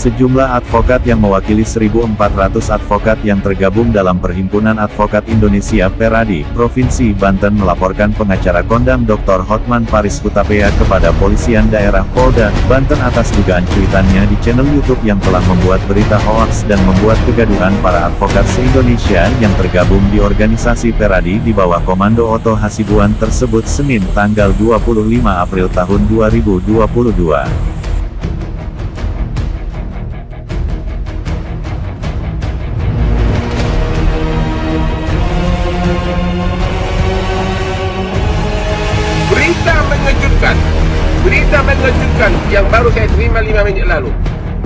Sejumlah advokat yang mewakili 1.400 advokat yang tergabung dalam Perhimpunan Advokat Indonesia Peradi, Provinsi Banten melaporkan pengacara kondang Dr. Hotman Paris Hutapea kepada Polisian Daerah Polda Banten atas dugaan cuitannya di channel YouTube yang telah membuat berita hoaks dan membuat kegaduhan para advokat se-Indonesia yang tergabung di organisasi Peradi di bawah komando Oto Hasibuan tersebut Senin tanggal 25 April tahun 2022. Berita mengejutkan yang baru saya terima 5 menit lalu.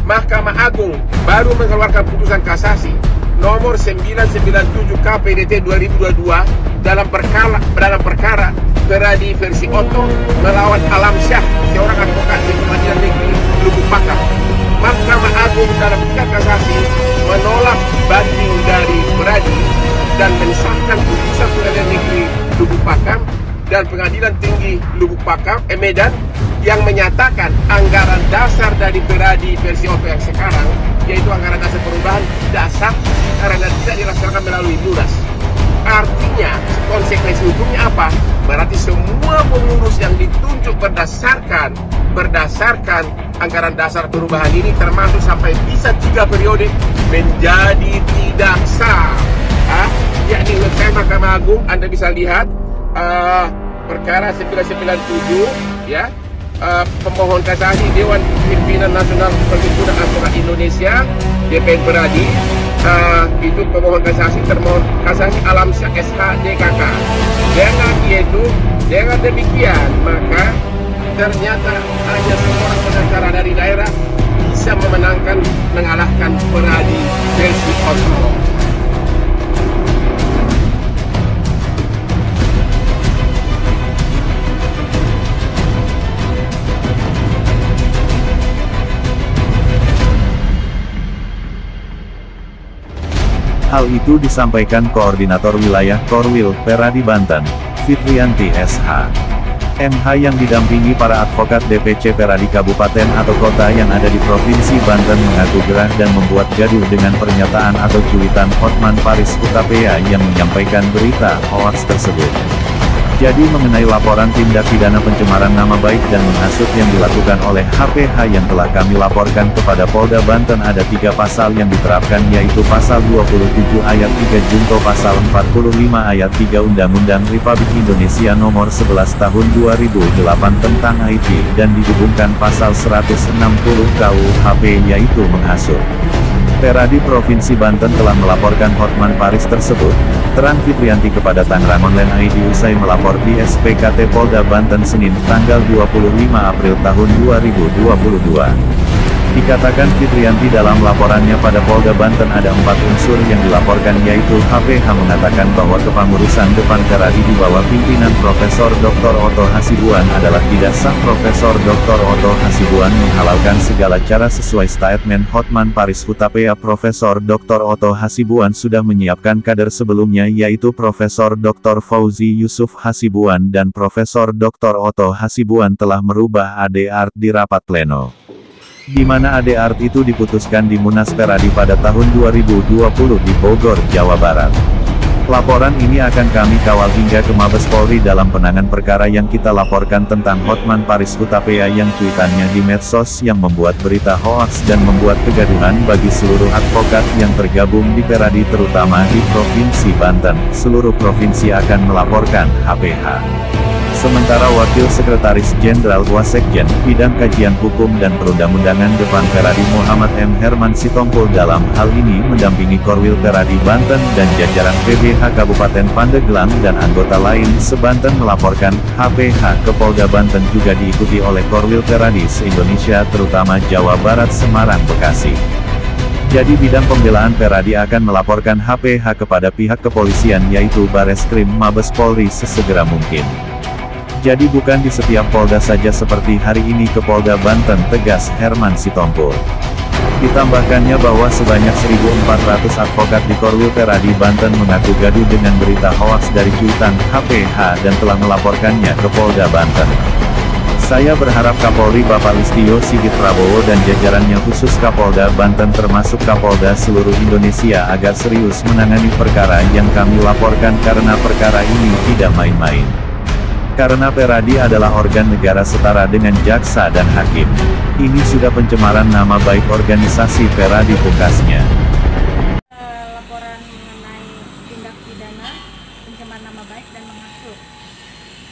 Mahkamah Agung baru mengeluarkan putusan kasasi nomor 997 KPDT 2022 dalam perkara Peradi versi Oto melawan Alamsyah, seorang advokat di Pengadilan Negeri Lubuk Pakam. Mahkamah Agung dalam tingkat kasasi menolak banding dari Peradi dan mensahkan putusan Pengadilan Negeri Lubuk Pakam dan Pengadilan Tinggi Lubuk Pakam, Medan, yang menyatakan anggaran dasar dari Peradi versi Oto yang sekarang, yaitu anggaran dasar perubahan dasar, karena tidak dilaksanakan melalui lunas. Artinya, konsekuensi hukumnya apa? Berarti semua pengurus yang ditunjuk berdasarkan anggaran dasar perubahan ini, termasuk sampai bisa 3 periode, menjadi tidak sah. Yakni website Mahkamah Agung, Anda bisa lihat perkara 997 ya, pemohon kasasi Dewan Pimpinan Nasional Perhimpunan Advokat Indonesia DPN Peradi, itu pemohon kasasi termohon kasasi Alamsyah SH DKK. Dengan demikian maka ternyata hanya seorang pengacara dari daerah bisa mengalahkan Peradi versi Oto. Hal itu disampaikan Koordinator Wilayah Korwil Peradi Banten, Fitrianti SH. MH yang didampingi para advokat DPC Peradi Kabupaten atau Kota yang ada di Provinsi Banten mengaku gerah dan membuat gaduh dengan pernyataan atau cuitan Hotman Paris Hutapea yang menyampaikan berita hoaks tersebut. Jadi mengenai laporan tindak pidana pencemaran nama baik dan menghasut yang dilakukan oleh HPH yang telah kami laporkan kepada Polda Banten, ada 3 pasal yang diterapkan, yaitu Pasal 27 Ayat 3 Junto Pasal 45 Ayat 3 Undang-Undang Republik Indonesia Nomor 11 Tahun 2008 tentang IT, dan dihubungkan Pasal 160 KUHP yaitu menghasut. Peradi Provinsi Banten telah melaporkan Hotman Paris tersebut, terang Fitrianti kepada Tangerang Online ID usai melapor di SPKT Polda Banten Senin tanggal 25 April tahun 2022. Dikatakan Fitrianti dalam laporannya pada Polda Banten ada 4 unsur yang dilaporkan, yaitu HPH mengatakan bahwa kepengurusan depan Peradi di bawah pimpinan Profesor Dr. Oto Hasibuan adalah tidak sah. Profesor Dr. Oto Hasibuan menghalalkan segala cara sesuai statement Hotman Paris Hutapea. Profesor Dr. Oto Hasibuan sudah menyiapkan kader sebelumnya, yaitu Profesor Dr. Fauzi Yusuf Hasibuan dan Profesor Dr. Oto Hasibuan telah merubah AD-Art di rapat pleno, di mana AD-Art itu diputuskan di Munas Peradi pada tahun 2020 di Bogor, Jawa Barat. Laporan ini akan kami kawal hingga ke Mabes Polri dalam penanganan perkara yang kita laporkan tentang Hotman Paris Hutapea yang cuitannya di medsos yang membuat berita hoaks dan membuat kegaduhan bagi seluruh advokat yang tergabung di Peradi terutama di Provinsi Banten. Seluruh provinsi akan melaporkan HPH. Sementara Wakil Sekretaris Jenderal Wasekjen, Bidang Kajian Hukum dan Perundang-undangan Depan Peradi Muhammad M. Herman Sitompul dalam hal ini mendampingi Korwil Peradi Banten dan jajaran PBH Kabupaten Pandeglang dan anggota lain se-Banten melaporkan HPH ke Polda Banten, juga diikuti oleh Korwil Peradi se-Indonesia terutama Jawa Barat, Semarang, Bekasi. Jadi bidang pembelaan Peradi akan melaporkan HPH kepada pihak kepolisian yaitu Bareskrim Mabes Polri sesegera mungkin. Jadi bukan di setiap Polda saja seperti hari ini ke Polda Banten, tegas Herman Sitompul. Ditambahkannya bahwa sebanyak 1.400 advokat di Korwil Peradi Banten mengaku gaduh dengan berita hoaks dari cuitan HPH dan telah melaporkannya ke Polda Banten. Saya berharap Kapolri Bapak Listio Sigit Prabowo dan jajarannya khusus Kapolda Banten termasuk Kapolda seluruh Indonesia agar serius menangani perkara yang kami laporkan karena perkara ini tidak main-main. Karena Peradi adalah organ negara setara dengan jaksa dan hakim. Ini sudah pencemaran nama baik organisasi Peradi, pungkasnya. Laporan mengenai tindak pidana pencemaran nama baik dan menghasut.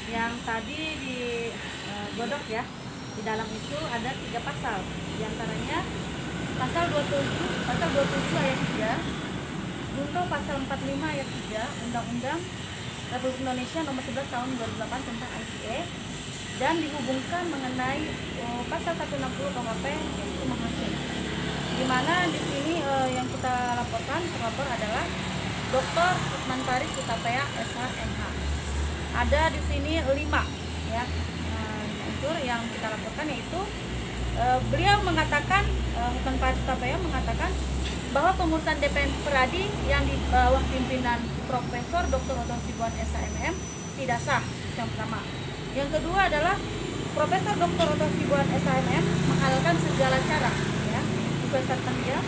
Yang tadi digodok ya, di dalam itu ada 3 pasal. Di antaranya pasal 27 ayat 3, junto pasal 45 ayat 3 Undang-Undang Republik Indonesia nomor 11 tahun 2008 tentang ITE, dan dihubungkan mengenai pasal 160 KUHP yaitu menghasut. Di mana di sini yang kita laporkan terlapor adalah Dr. Hotman Paris Hutapea SH MH. Ada di sini 5 ya unsur yang kita laporkan, yaitu beliau mengatakan, Hotman Paris Hutapea mengatakan bahwa pengurusan DPN Peradi yang di bawah pimpinan Profesor Dr. Otto Hasibuan SHMM tidak sah. Yang pertama. Yang kedua adalah Profesor Dr. Otto Hasibuan SHMM menghalalkan segala cara ya, berdasarkan dia.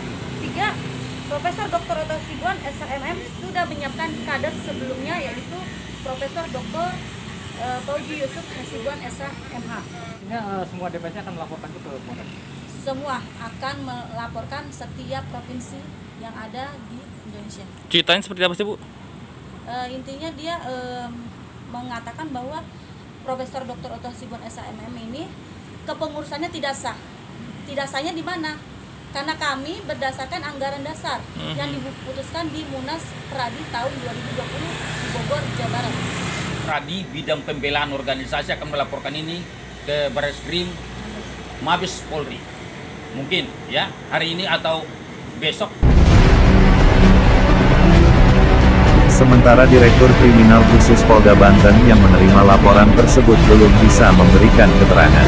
3. Profesor Dr. Otto Hasibuan SHMM sudah menyiapkan kader sebelumnya, yaitu Profesor Dr. Fauji Yusuf Hasibuan SHMH. Semua DPC akan melaporkan itu ke Polres? Semua akan melaporkan setiap provinsi yang ada di Indonesia. Ceritanya seperti apa sih, Bu? Intinya dia mengatakan bahwa Profesor Dr. Otto Hasibuan SHMM ini kepengurusannya tidak sah. Tidak sahnya di mana? Karena kami berdasarkan anggaran dasar yang diputuskan di Munas Peradi tahun 2020 di Bogor, Jawa Barat. Peradi bidang pembelaan organisasi akan melaporkan ini ke Barreskrim Mabes Polri. Mungkin ya hari ini atau besok. Sementara Direktur Kriminal Khusus Polda Banten yang menerima laporan tersebut belum bisa memberikan keterangan.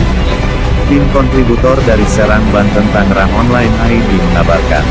Tim kontributor dari Serang Banten Tangerang Online ID mengabarkan.